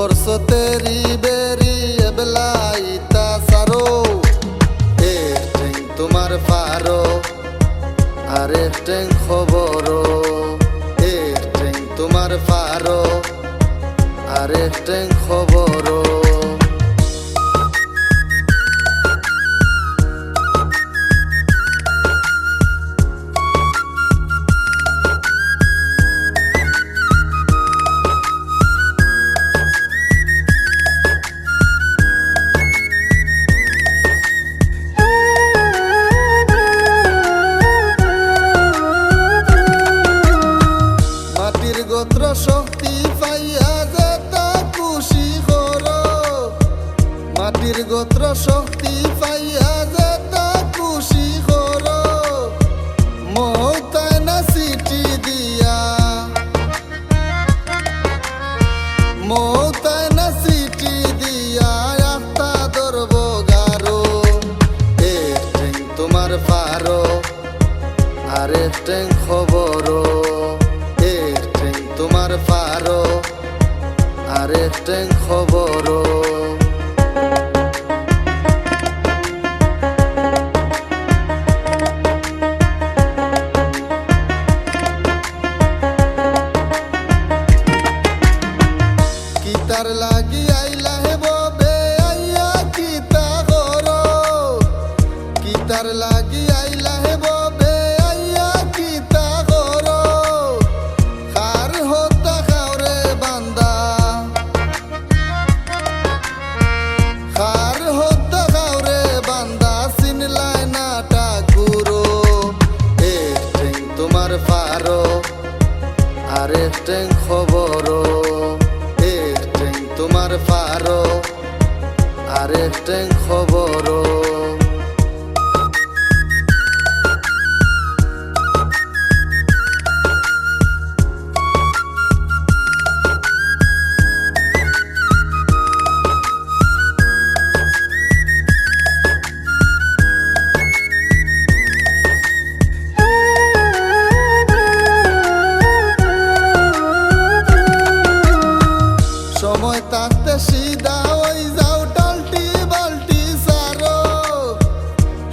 खर्च तेरी बेरी एबलाइता सारो एक तुम्हार पारो आरे टें खबरो एक तुम्हार पारो आरे टें खबरो গোত্র শক্তি পাইয়া যেতা খুশি করো মাটির গোত্র শক্তি পাইয়া যেতা খুশি করো মৌতায় না সিটি দিয়া মৌতায় না সিটি দিয়া আত্মা ধরব গারো এক তোমার পারো আরেক টেং খবরো তোমার পারো আরেক টেং খবরো কিতার লাগি আইলা হেব বে আইয়া কিতা করো কিতার লাগি আইলা হেব বে আইয়া কিতা করো কার হত্যা খাওরে বান্দা কার হত্যা খাওরে বান্দা চিনলাই না ঠাকুরো এক তোমার পারো আরেক টেং খবরো তোমার পারো আরেক টেং খবরো সময় থাকতে সিধা ওই যাও টালটি বালটি সারো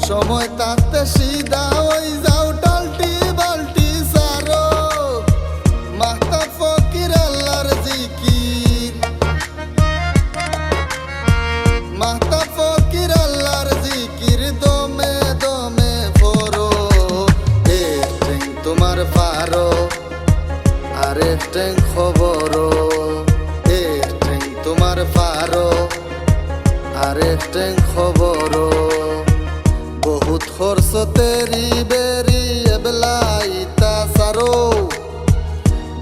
সময় থাকতে সিধা ওই যাও টালটি বালটি সারো মাতা ফকির আল্লাহর জিকির মাতা ফকির আল্লাহর জিকির দমে দমে পড়ো এক তোমার পারো আরেক টেং খবরো তোমার পারো আরেক টেং খবরো বহুত খরচ তেরি বেরি এবেলাইতা সারো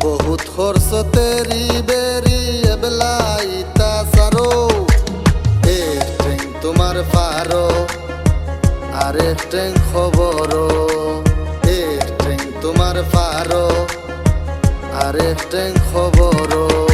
বহুত খরচ তেরি বেরি এবেলাইতা সারো এক তোমার পারো আরেক টেং খবরো এক তোমার পারো আরেক টেং খবরো